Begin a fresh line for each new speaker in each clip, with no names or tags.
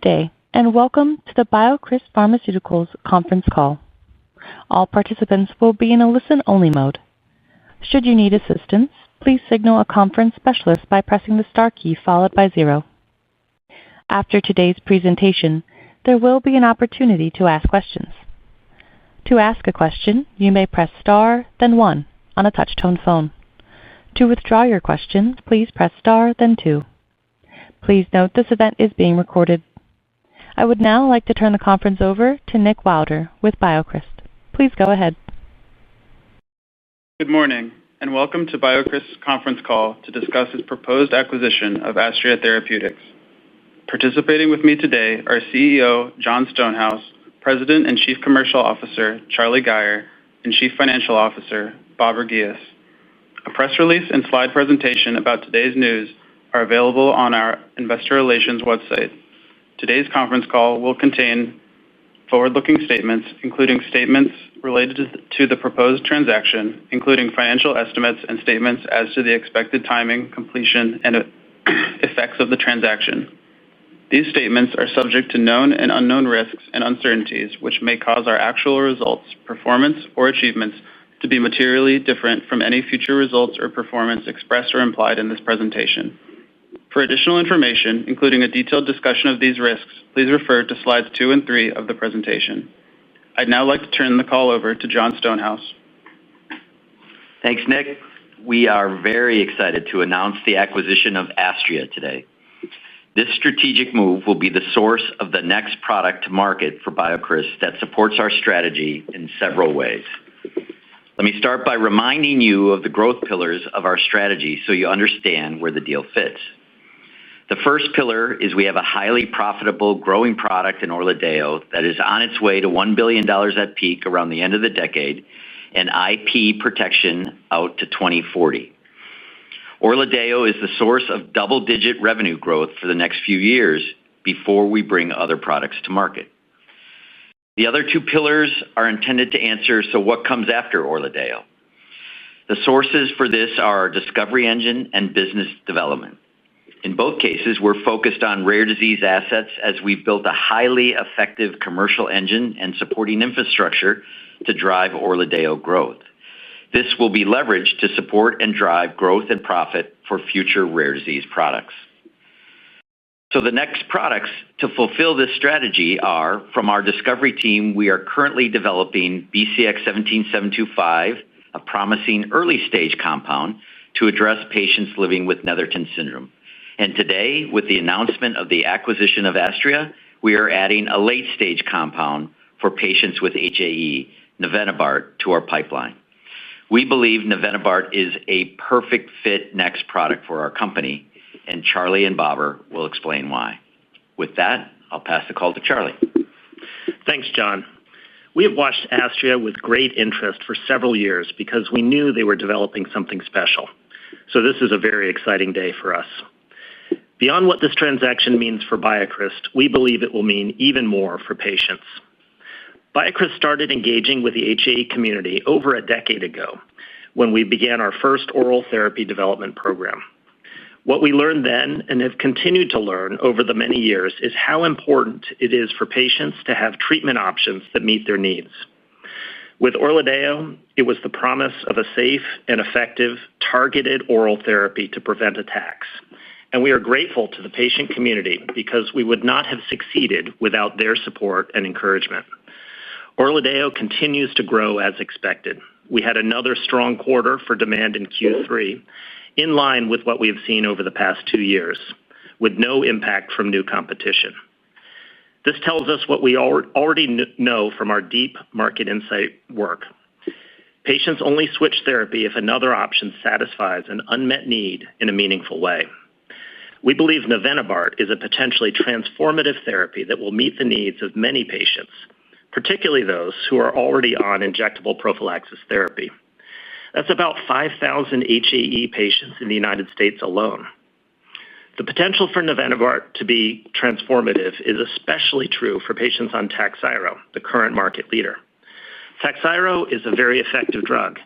day, and welcome to the BioCryst Pharmaceuticals conference call. All participants will be in a listen-only mode. Should you need assistance, please signal a conference specialist by pressing the star key followed by 0. After today's presentation, there will be an opportunity to ask questions. To ask a question, you may press star, then 1 on a touch-tone phone. To withdraw your question, please press star, then 2. Please note this event is being recorded. I would now like to turn the conference over to Nick Wilder with BioCryst. Please go ahead.
Good morning, and welcome to BioCryst's conference call to discuss its proposed acquisition of Astria Therapeutics. Participating with me today are CEO Jon Stonehouse, President and Chief Commercial Officer Charlie Gayer, and Chief Financial Officer Babar Ghias. A press release and slide presentation about today's news are available on our Investor Relations website. Today's conference call will contain forward-looking statements, including statements related to the proposed transaction, including financial estimates and statements as to the expected timing, completion, and effects of the transaction. These statements are subject to known and unknown risks and uncertainties, which may cause our actual results, performance, or achievements to be materially different from any future results or performance expressed or implied in this presentation. For additional information, including a detailed discussion of these risks, please refer to slides 2 and 3 of the presentation. I'd now like to turn the call over to Jon Stonehouse.
Thanks, Nick. We are very excited to announce the acquisition of Astria today. This strategic move will be the source of the next product to market for BioCryst that supports our strategy in several ways. Let me start by reminding you of the growth pillars of our strategy so you understand where the deal fits. The first pillar is we have a highly profitable growing product in ORLADEYO that is on its way to $1 billion at peak around the end of the decade and IP protection out to 2040. ORLADEYO is the source of double-digit revenue growth for the next few years before we bring other products to market. The other two pillars are intended to answer, so what comes after ORLADEYO? The sources for this are our discovery engine and business development. In both cases, we're focused on rare disease assets as we've built a highly effective commercial engine and supporting infrastructure to drive ORLADEYO growth. This will be leveraged to support and drive growth and profit for future rare disease products. So the next products to fulfill this strategy are, from our discovery team, we are currently developing BCX17725, a promising early-stage compound to address patients living with Netherton syndrome. And today, with the announcement of the acquisition of Astria, we are adding a late-stage compound for patients with HAE, navenibart, to our pipeline. We believe navenibart is a perfect fit next product for our company, and Charlie and Babar will explain why. With that, I'll pass the call to Charlie.
Thanks, Jon. We have watched Astria with great interest for several years because we knew they were developing something special. So this is a very exciting day for us. Beyond what this transaction means for BioCryst, we believe it will mean even more for patients. BioCryst started engaging with the HAE community over a decade ago when we began our first oral therapy development program. What we learned then and have continued to learn over the many years is how important it is for patients to have treatment options that meet their needs. With ORLADEYO, it was the promise of a safe and effective targeted oral therapy to prevent attacks. And we are grateful to the patient community because we would not have succeeded without their support and encouragement. ORLADEYO continues to grow as expected. We had another strong quarter for demand in Q3, in line with what we have seen over the past 2 years, with no impact from new competition. This tells us what we already know from our deep market insight work. Patients only switch therapy if another option satisfies an unmet need in a meaningful way. We believe navenibart is a potentially transformative therapy that will meet the needs of many patients, particularly those who are already on injectable prophylaxis therapy. That's about 5,000 HAE patients in the United States alone. The potential for navenibart to be transformative is especially true for patients on Takhzyro, the current market leader. Takhzyro is a very effective drug,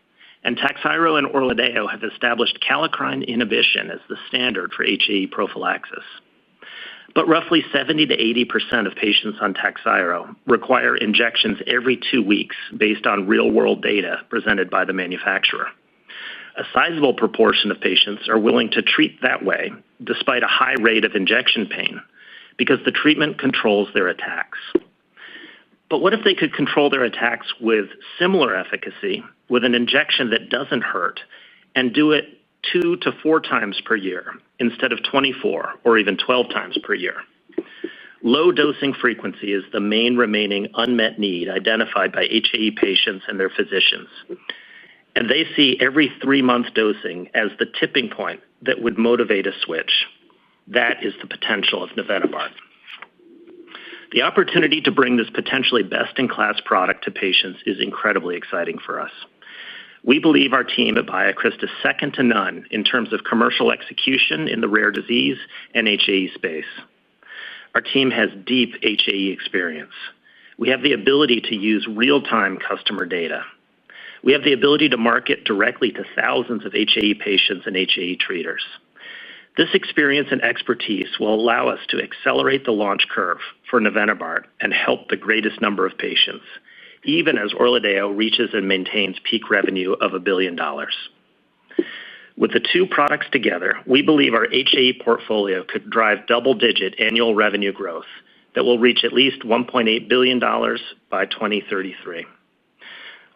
and Takhzyro and ORLADEYO have established kallikrein inhibition as the standard for HAE prophylaxis. But roughly 70 to 80% of patients on Takhzyro require injections every 2 weeks based on real-world data presented by the manufacturer. A sizable proportion of patients are willing to treat that way despite a high rate of injection pain because the treatment controls their attacks. But what if they could control their attacks with similar efficacy with an injection that doesn't hurt and do it 2 to 4 times per year instead of 24 or even 12 times per year? Low dosing frequency is the main remaining unmet need identified by HAE patients and their physicians. And they see every 3-month dosing as the tipping point that would motivate a switch. That is the potential of navenibart. The opportunity to bring this potentially best-in-class product to patients is incredibly exciting for us. We believe our team at BioCryst is second to none in terms of commercial execution in the rare disease and HAE space. Our team has deep HAE experience. We have the ability to use real-time customer data. We have the ability to market directly to thousands of HAE patients and HAE treaters. This experience and expertise will allow us to accelerate the launch curve for navenibart and help the greatest number of patients, even as ORLADEYO reaches and maintains peak revenue of $1 billion. With the two products together, we believe our HAE portfolio could drive double-digit annual revenue growth that will reach at least $1.8 billion by 2033.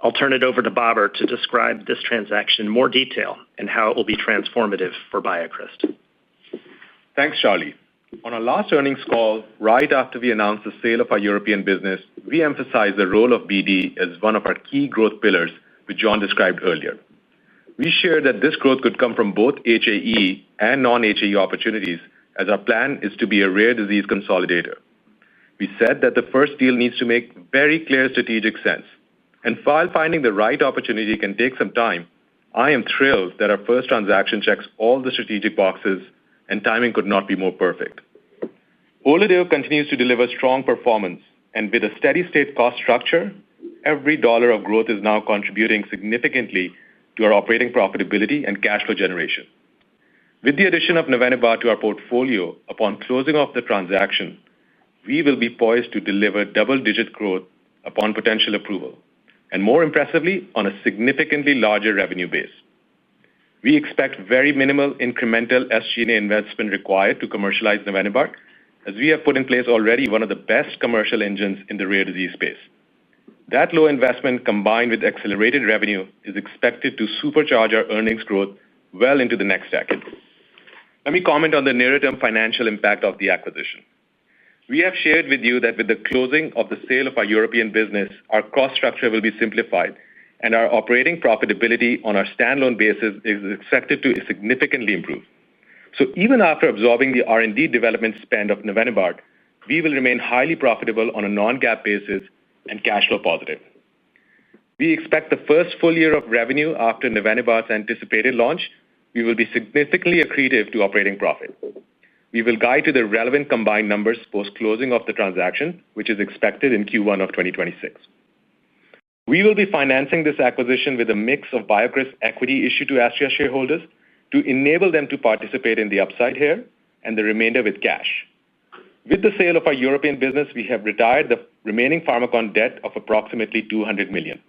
I'll turn it over to Babar to describe this transaction in more detail and how it will be transformative for BioCryst.
Thanks, Charlie. On our last earnings call, right after we announced the sale of our European business, we emphasized the role of BD as one of our key growth pillars, which John described earlier. We shared that this growth could come from both HAE and non-HAE opportunities, as our plan is to be a rare disease consolidator. We said that the first deal needs to make very clear strategic sense. And while finding the right opportunity can take some time, I am thrilled that our first transaction checks all the strategic boxes and timing could not be more perfect. ORLADEYO continues to deliver strong performance, and with a steady-state cost structure, every dollar of growth is now contributing significantly to our operating profitability and cash flow generation. With the addition of navenibart to our portfolio upon closing of the transaction, we will be poised to deliver double-digit growth upon potential approval, and more impressively, on a significantly larger revenue base. We expect very minimal incremental SG&A investment required to commercialize navenibart, as we have put in place already one of the best commercial engines in the rare disease space. That low investment combined with accelerated revenue is expected to supercharge our earnings growth well into the next decade. Let me comment on the near-term financial impact of the acquisition. We have shared with you that with the closing of the sale of our European business, our cost structure will be simplified, and our operating profitability on our standalone basis is expected to significantly improve. So even after absorbing the R&D development spend of navenibart, we will remain highly profitable on a non-GAAP basis and cash flow positive. We expect the first full year of revenue after navenibart's anticipated launch, we will be significantly accretive to operating profit. We will guide to the relevant combined numbers post-closing of the transaction, which is expected in Q1 of 2026. We will be financing this acquisition with a mix of BioCryst equity issued to Astria shareholders to enable them to participate in the upside here, and the remainder with cash. With the sale of our European business, we have retired the remaining Pharmakon debt of approximately $200 million.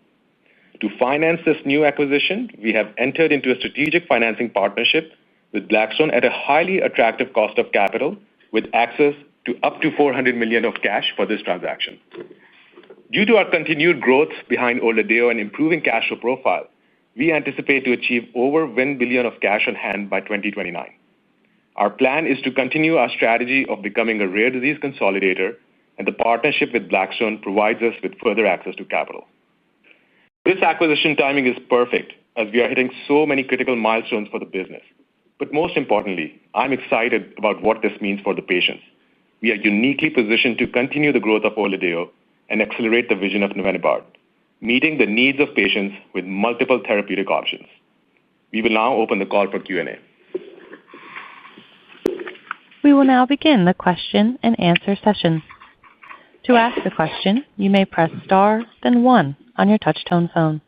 To finance this new acquisition, we have entered into a strategic financing partnership with Blackstone at a highly attractive cost of capital, with access to up to $400 million of cash for this transaction. Due to our continued growth behind ORLADEYO and improving cash flow profile, we anticipate to achieve over $1 billion of cash on hand by 2029. Our plan is to continue our strategy of becoming a rare disease consolidator, and the partnership with Blackstone provides us with further access to capital. This acquisition timing is perfect, as we are hitting so many critical milestones for the business. But most importantly, I'm excited about what this means for the patients. We are uniquely positioned to continue the growth of ORLADEYO and accelerate the vision of navenibart, meeting the needs of patients with multiple therapeutic options. We will now open the call for Q&A.
We will now begin the question and answer session. To ask a question, you may press star, then 1 on your touch-tone phone.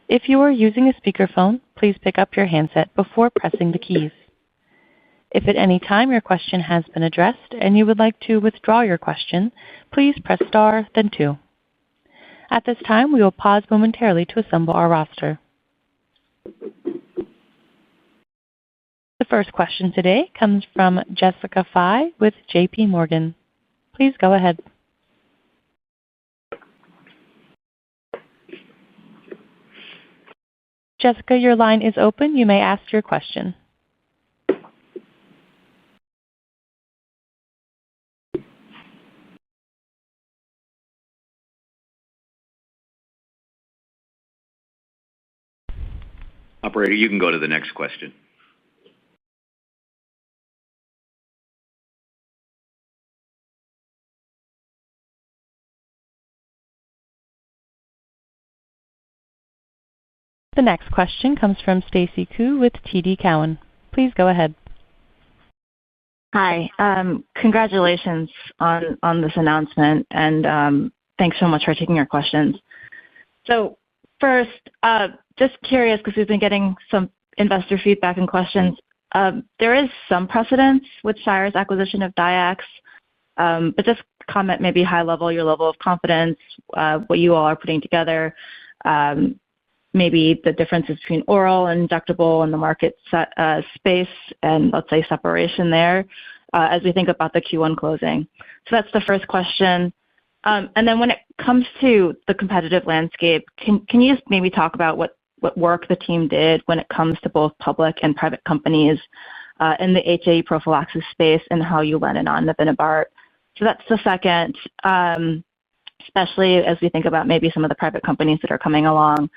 If you are using a speakerphone, please pick up your handset before pressing the keys. If at any time your question has been addressed and you would like to withdraw your question, please press star, then 2. At this time, we will pause momentarily to assemble our roster. The first question today comes from Jessica Fye with JP Morgan. Please go ahead. Jessica, your line is open. You may ask your question.
Operator, you can go to the next question.
The next question comes from Stacy Ku with TD Cowen. Please go ahead.
Hi. Congratulations on this announcement, and thanks so much for taking our questions. So first, just curious, because we've been getting some investor feedback and questions. There is some precedence with Shire's acquisition of Dyax, but just comment maybe high level, your level of confidence, what you all are putting together, maybe the differences between oral and injectable and the market space, and let's say separation there as we think about the Q1 closing. So that's the first question. And then when it comes to the competitive landscape, can you just maybe talk about what work the team did when it comes to both public and private companies in the HAE prophylaxis space and how you landed on navenibart? So that's the second, especially as we think about maybe some of the private companies that are coming along.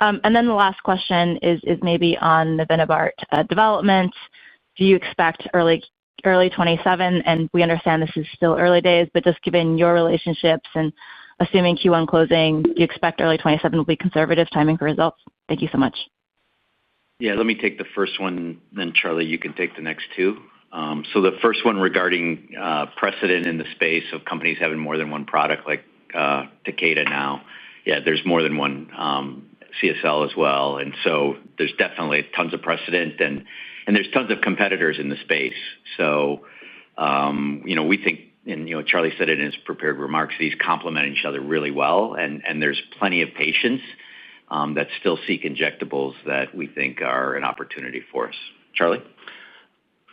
And then the last question is maybe on navenibart development. Do you expect early 27? And we understand this is still early days, but just given your relationships and assuming Q1 closing, do you expect early 27 will be conservative timing for results? Thank you so much.
Yeah, let me take the first one, then Charlie, you can take the next two. So the first one regarding precedent in the space of companies having more than one product like Takeda now. Yeah, there's more than one CSL as well. And so there's definitely tons of precedent and there's tons of competitors in the space. So, we think, and Charlie said it in his prepared remarks, these complement each other really well. And there's plenty of patients that still seek injectables that we think are an opportunity for us. Charlie?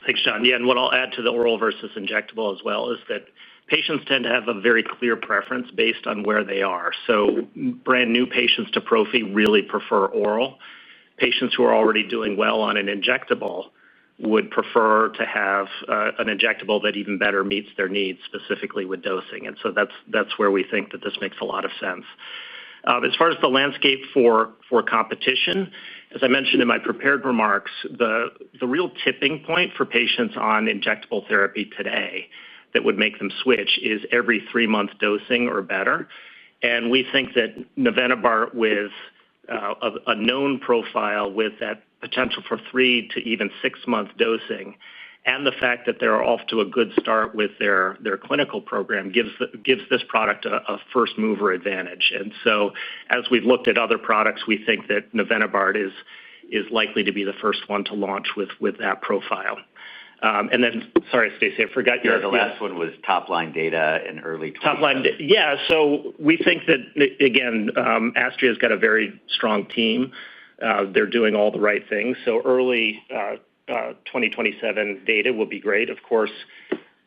Thanks, John. Yeah, and what I'll add to the oral versus injectable as well is that patients tend to have a very clear preference based on where they are. So brand new patients to prophy really prefer oral. Patients who are already doing well on an injectable would prefer to have an injectable that even better meets their needs, specifically with dosing. And so that's where we think that this makes a lot of sense. As far as the landscape for competition, as I mentioned in my prepared remarks, the real tipping point for patients on injectable therapy today that would make them switch is every 3-month dosing or better. And we think that navenibart with a known profile with that potential for 3 to even 6-month dosing, and the fact that they're off to a good start with their clinical program gives this product a first mover advantage. And so as we've looked at other products, we think that navenibart is likely to be the first one to launch with that profile. And then, sorry, Stacy, I forgot your...
The last one was top-line data in early 2020.
Yeah, so we think that, again, Astria's got a very strong team. They're doing all the right things. So early 2027 data will be great. Of course,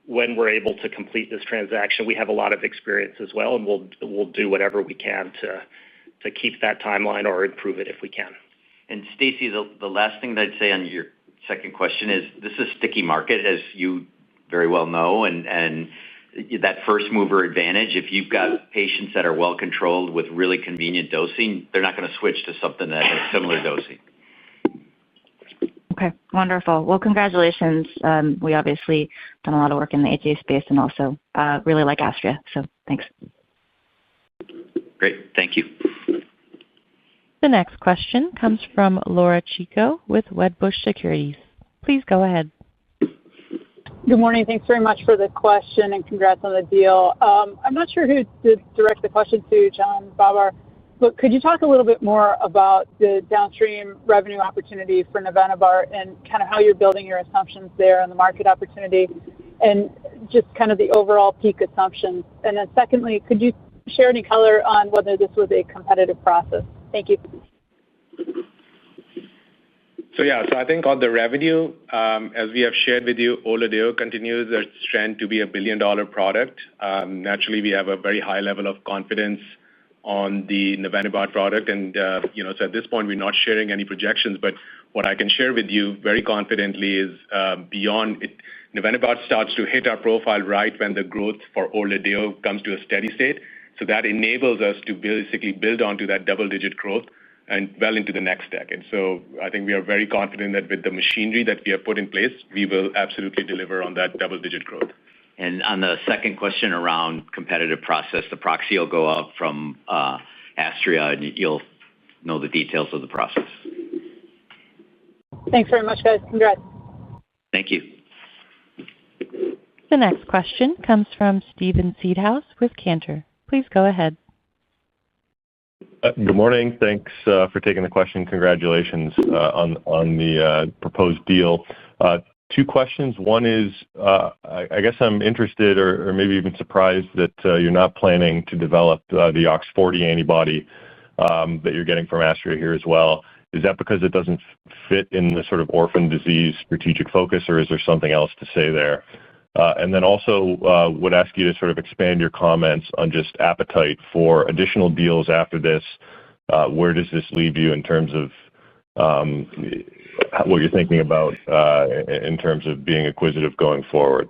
when we're able to complete this transaction, we have a lot of experience as well, and we'll do whatever we can to keep that timeline or improve it if we can.
And Stacy, the last thing that I'd say on your second question is this is a sticky market, as you very well know, and that first mover advantage, if you've got patients that are well controlled with really convenient dosing, they're not going to switch to something that has similar dosing.
Okay, wonderful. Well, congratulations. We obviously done a lot of work in the HAE space and also really like Astria, so thanks.
Great, thank you.
The next question comes from Laura Chico with Wedbush Securities. Please go ahead.
Good morning. Thanks very much for the question and congrats on the deal. I'm not sure who to direct the question to, John, Babar. But could you talk a little bit more about the downstream revenue opportunity for navenibart and kind of how you're building your assumptions there on the market opportunity and just kind of the overall peak assumptions? And then secondly, could you share any color on whether this was a competitive process? Thank you.
So I think on the revenue, as we have shared with you, ORLADEYO continues its trend to be a billion-dollar product. Naturally, we have a very high level of confidence on the navenibart product, and so at this point, we're not sharing any projections. But what I can share with you very confidently is beyond it, navenibart starts to hit our profile right when the growth for ORLADEYO comes to a steady state. So that enables us to basically build onto that double-digit growth and well into the next decade. So I think we are very confident that with the machinery that we have put in place, we will absolutely deliver on that double-digit growth.
And on the second question around competitive process, the proxy will go out from Astria, and you'll know the details of the process.
Thanks very much, guys. Congrats.
Thank you.
The next question comes from Steven Seedhouse with Cantor. Please go ahead.
Good morning. Thanks for taking the question. Congratulations on the proposed deal. Two questions. One is, I guess I'm interested or maybe even surprised that you're not planning to develop the OX40 antibody that you're getting from Astria here as well. Is that because it doesn't fit in the sort of orphan disease strategic focus, or is there something else to say there? And then also would ask you to sort of expand your comments on just appetite for additional deals after this. Where does this leave you in terms of what you're thinking about in terms of being acquisitive going forward?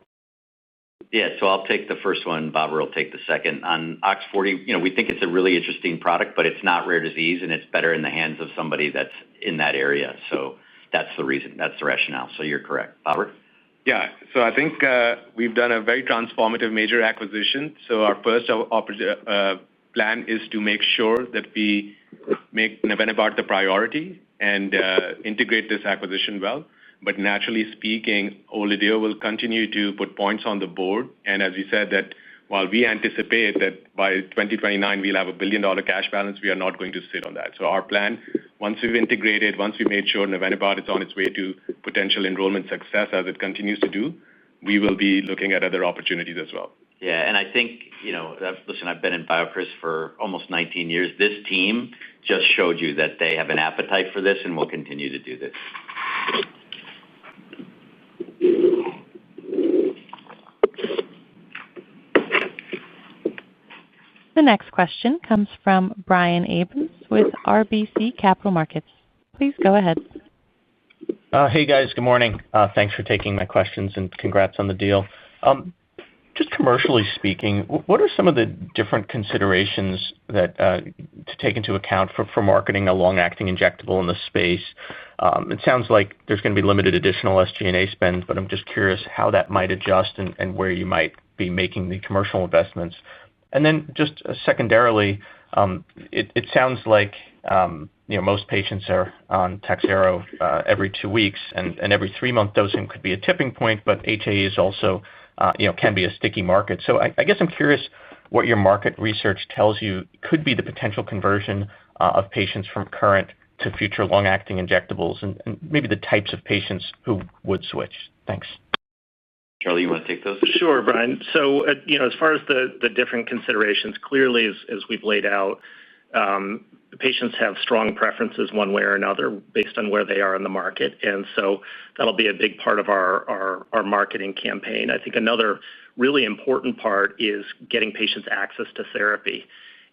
Yeah, so I'll take the first one. Babar will take the second. On OX40, we think it's a really interesting product, but it's not rare disease, and it's better in the hands of somebody that's in that area. So that's the reason. That's the rationale. So you're correct. Babar?
Yeah, so I think we've done a very transformative major acquisition. So our first plan is to make sure that we make navenibart the priority and integrate this acquisition well. But naturally speaking, ORLADEYO will continue to put points on the board. And as we said, that while we anticipate that by 2029 we'll have $1 billion cash balance, we are not going to sit on that. So our plan, once we've integrated, once we made sure navenibart is on its way to potential enrollment success as it continues to do, we will be looking at other opportunities as well.
Yeah, and I think, listen, I've been in BioCryst for almost 19 years. This team just showed you that they have an appetite for this and will continue to do this.
The next question comes from Brian Abrams with RBC Capital Markets. Please go ahead.
Hey, guys. Good morning. Thanks for taking my questions and congrats on the deal. Just commercially speaking, what are some of the different considerations that to take into account for marketing a long-acting injectable in the space? It sounds like there's going to be limited additional SG&A spend, but I'm just curious how that might adjust and where you might be making the commercial investments. And then just secondarily, it sounds like most patients are on Takhzyro every 2 weeks, and every 3-month dosing could be a tipping point, but HAE is also can be a sticky market. So I guess I'm curious what your market research tells you could be the potential conversion of patients from current to future long-acting injectables and maybe the types of patients who would switch. Thanks.
Charlie, you want to take those?
Sure, Brian. So, as far as the different considerations, clearly, as we've laid out, patients have strong preferences one way or another based on where they are in the market. And so that'll be a big part of our marketing campaign. I think another really important part is getting patients access to therapy.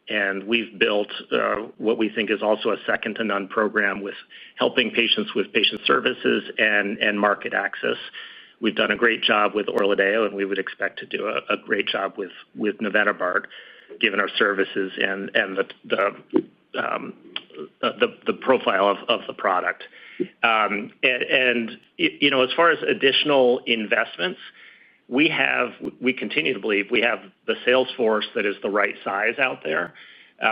And we've built what we think is also a second-to-none program with helping patients with patient services and market access. We've done a great job with ORLADEYO, and we would expect to do a great job with navenibart, given our services and the profile of the product. And as far as additional investments, we continue to believe we have the sales force that is the right size out there.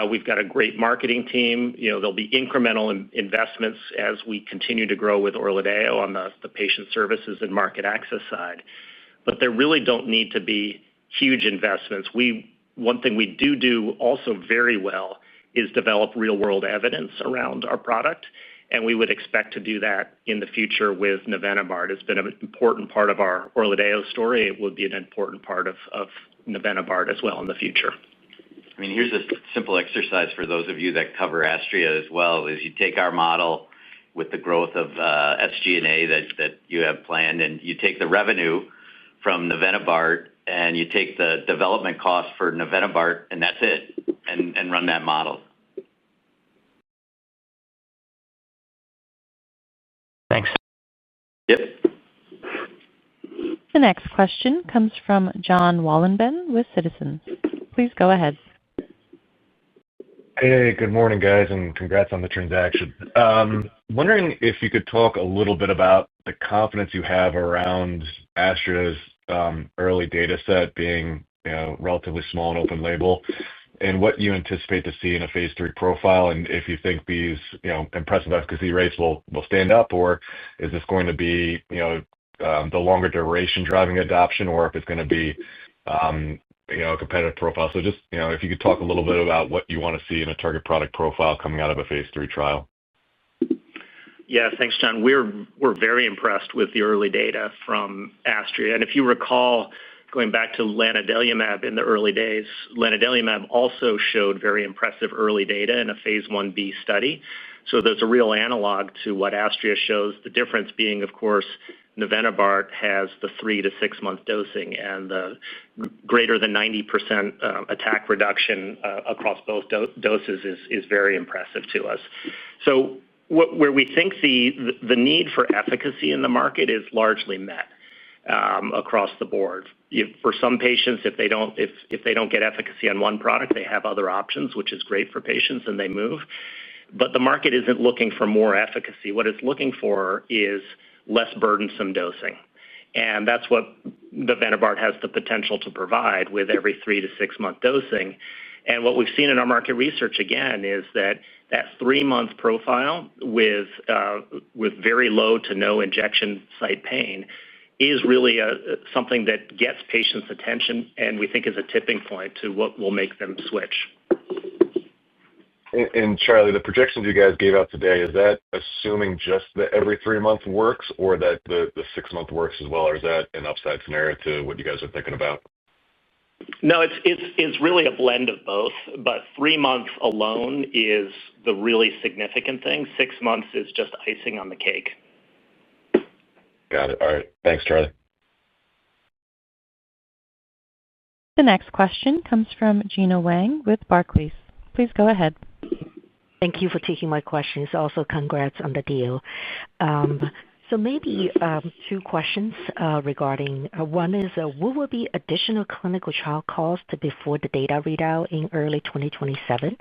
We've got a great marketing team. There'll be incremental investments as we continue to grow with ORLADEYO on the patient services and market access side. But there really don't need to be huge investments. One thing we do also very well is develop real-world evidence around our product. And we would expect to do that in the future with navenibart. It's been an important part of our ORLADEYO story. It would be an important part of navenibart as well in the future.
I mean, here's a simple exercise for those of you that cover Astria as well, is you take our model with the growth of SG&A that you have planned, and you take the revenue from navenibart, and you take the development cost for navenibart, and that's it, and run that model.
Thanks.
Yep.
The next question comes from John Wallenben with Citizens. Please go ahead.
Hey, good morning, guys, and congrats on the transaction. Wondering if you could talk a little bit about the confidence you have around Astria's early data set being relatively small and open label, and what you anticipate to see in a phase 3 profile, and if you think these impressive efficacy rates will stand up, or is this going to be the longer duration driving adoption, or if it's going to be a competitive profile. So just if you could talk a little bit about what you want to see in a target product profile coming out of a phase 3 trial.
Yeah, thanks, John. We're very impressed with the early data from Astria. And if you recall, going back to lanadelumab in the early days, lanadelumab also showed very impressive early data in a phase 1b study. So there's a real analog to what Astria shows, the difference being, of course, navenibart has the 3 to 6 month dosing, and the greater than 90% attack reduction across both doses is very impressive to us. So where we think the need for efficacy in the market is largely met across the board. For some patients, if they don't get efficacy on one product, they have other options, which is great for patients, and they move. But the market isn't looking for more efficacy. What it's looking for is less burdensome dosing. And that's what navenibart has the potential to provide with every 3 to 6 month dosing. And what we've seen in our market research, again, is that 3-month profile with very low to no injection site pain is really something that gets patients' attention, and we think is a tipping point to what will make them switch.
And Charlie, the projections you guys gave out today, is that assuming just that every 3 month works, or that the 6 month works as well, or is that an upside scenario to what you guys are thinking about?
No, it's really a blend of both, but 3 months alone is the really significant thing. 6 months is just icing on the cake.
Got it. All right. Thanks, Charlie.
The next question comes from Gena Wang with Barclays. Please go ahead.
Thank you for taking my questions. Also, congrats on the deal. So maybe 2 questions regarding one is, what will be additional clinical trial cost before the data readout in early 2027?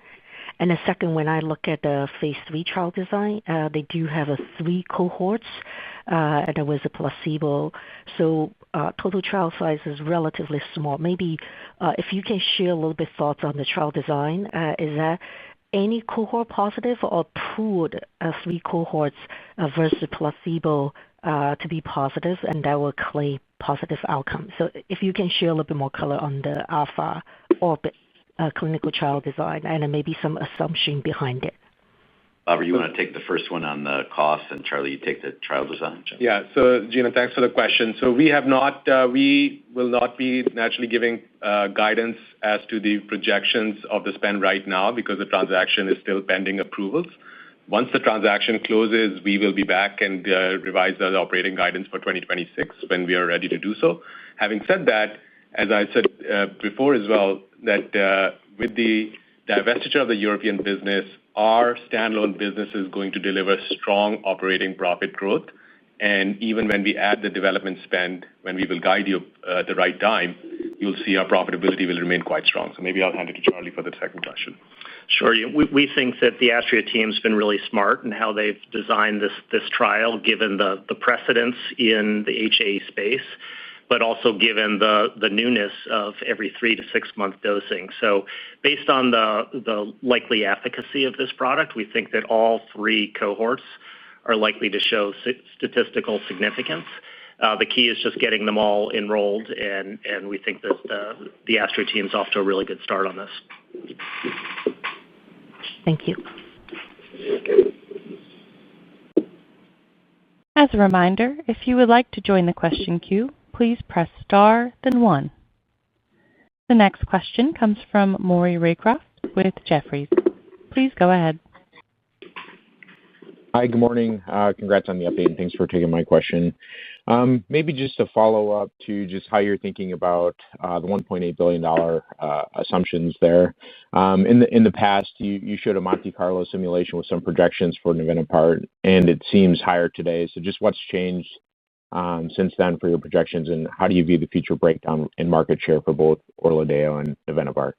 And the second, when I look at the phase 3 trial design, they do have 3 cohorts, and there was a placebo. So total trial size is relatively small. Maybe if you can share a little bit thoughts on the trial design, is that any cohort positive or pooled 3 cohorts versus placebo to be positive, and that will claim positive outcome. So if you can share a little bit more color on the alpha orbit clinical trial design and then maybe some assumption behind it.
Barbara, you want to take the first one on the cost, and Charlie, you take the trial design?
Yeah. So, Gena, thanks for the question. So we will not be naturally giving guidance as to the projections of the spend right now because the transaction is still pending approvals. Once the transaction closes, we will be back and revise the operating guidance for 2026 when we are ready to do so. Having said that, as I said before as well, that with the divestiture of the European business, our standalone business is going to deliver strong operating profit growth. And even when we add the development spend, when we will guide you at the right time, you'll see our profitability will remain quite strong. So maybe I'll hand it to Charlie for the second question.
Sure. We think that the Astria team's been really smart in how they've designed this trial, given the precedence in the HAE space, but also given the newness of every 3 to 6 month dosing. So based on the likely efficacy of this product, we think that all 3 cohorts are likely to show statistical significance. The key is just getting them all enrolled, and we think that the Astria team's off to a really good start on this.
Thank you.
As a reminder, if you would like to join the question queue, please press star, then 1. The next question comes from Maury Raycroft with Jefferies. Please go ahead.
Hi, good morning. Congrats on the update, and thanks for taking my question. Maybe just a follow-up to just how you're thinking about the $1.8 billion assumptions there. In the past, you showed a Monte Carlo simulation with some projections for navenibart, and it seems higher today. So just what's changed since then for your projections, and how do you view the future breakdown in market share for both ORLADEYO and navenibart?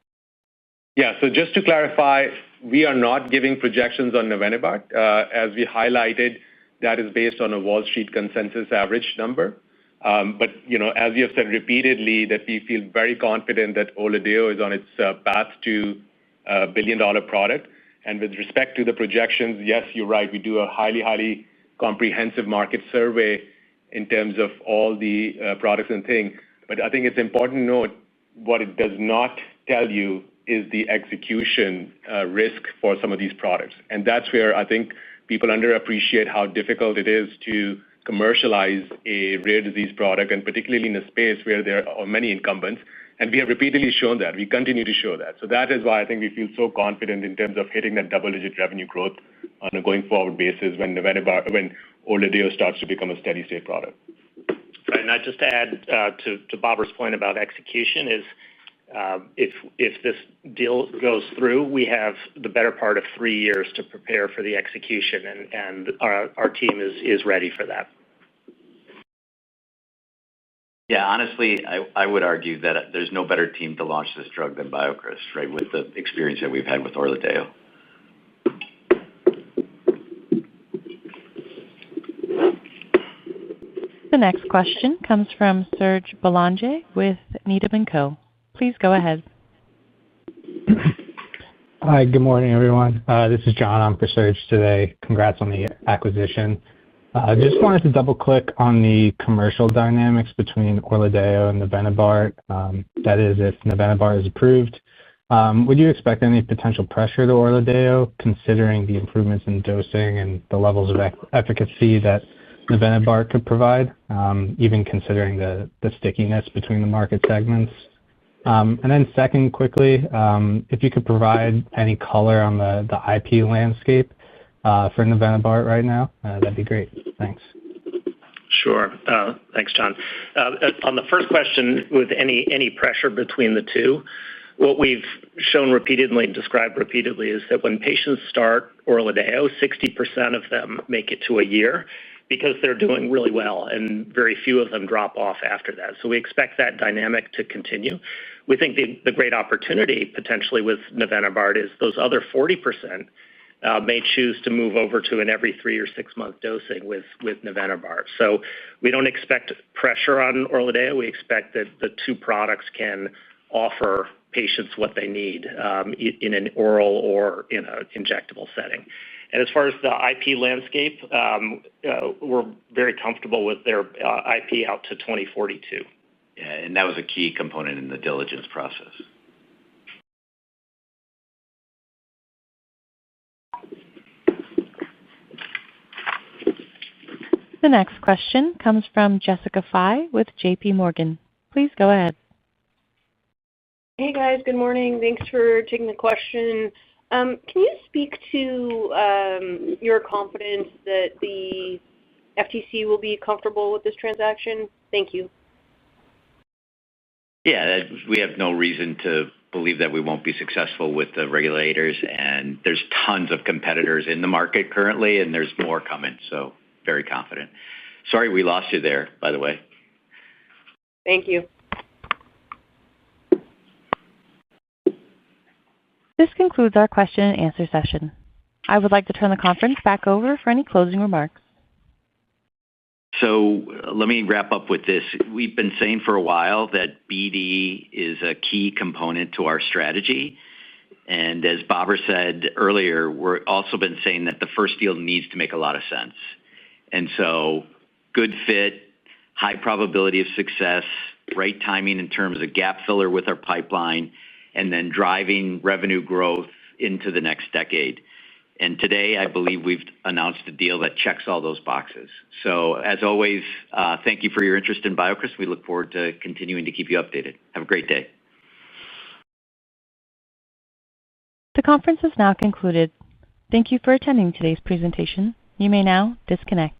Yeah, so just to clarify, we are not giving projections on navenibart. As we highlighted, that is based on a Wall Street consensus average number. But, as we have said repeatedly, that we feel very confident that ORLADEYO is on its path to a billion-dollar product. And with respect to the projections, yes, you're right. We do a highly, highly comprehensive market survey in terms of all the products and things. But I think it's important to note what it does not tell you is the execution risk for some of these products. And that's where I think people underappreciate how difficult it is to commercialize a rare disease product, and particularly in a space where there are many incumbents. And we have repeatedly shown that. We continue to show that. So that is why I think we feel so confident in terms of hitting that double-digit revenue growth on a going-forward basis when ORLADEYO starts to become a steady-state product.
Right, and I'd just add to Babar's point about execution is if this deal goes through, we have the better part of 3 years to prepare for the execution, and our team is ready for that.
Yeah, honestly, I would argue that there's no better team to launch this drug than BioCryst, right, with the experience that we've had with ORLADEYO.
The next question comes from Serge Belanger with Needham & Co. Please go ahead.
Hi, good morning, everyone. This is John on for Serge today. Congrats on the acquisition. I just wanted to double-click on the commercial dynamics between ORLADEYO and navenibart. That is, if navenibart is approved, would you expect any potential pressure to ORLADEYO, considering the improvements in dosing and the levels of efficacy that navenibart could provide, even considering the stickiness between the market segments? And then second, quickly, if you could provide any color on the IP landscape for navenibart right now, that'd be great. Thanks.
Sure. Thanks, John. On the first question, with any pressure between the two, what we've shown repeatedly and described repeatedly is that when patients start ORLADEYO, 60% of them make it to a year because they're doing really well, and very few of them drop off after that. So we expect that dynamic to continue. We think the great opportunity potentially with navenibart is those other 40% may choose to move over to an every 3 or 6 month dosing with navenibart. So we don't expect pressure on ORLADEYO. We expect that the two products can offer patients what they need in an oral or in an injectable setting. And as far as the IP landscape, we're very comfortable with their IP out to 2042.
Yeah, and that was a key component in the diligence process.
The next question comes from Jessica Fye with J.P. Morgan. Please go ahead.
Hey, guys. Good morning. Thanks for taking the question. Can you speak to your confidence that the FTC will be comfortable with this transaction? Thank you.
Yeah, we have no reason to believe that we won't be successful with the regulators, and there's tons of competitors in the market currently, and there's more coming, so very confident. Sorry we lost you there, by the way.
Thank you.
This concludes our question and answer session. I would like to turn the conference back over for any closing remarks.
So let me wrap up with this. We've been saying for a while that BD is a key component to our strategy. And as Babar said earlier, we've also been saying that the first deal needs to make a lot of sense. And so good fit, high probability of success, right timing in terms of gap filler with our pipeline, and then driving revenue growth into the next decade. And today, I believe we've announced a deal that checks all those boxes. So, as always, thank you for your interest in BioCryst. We look forward to continuing to keep you updated. Have a great day.
The conference is now concluded. Thank you for attending today's presentation. You may now disconnect.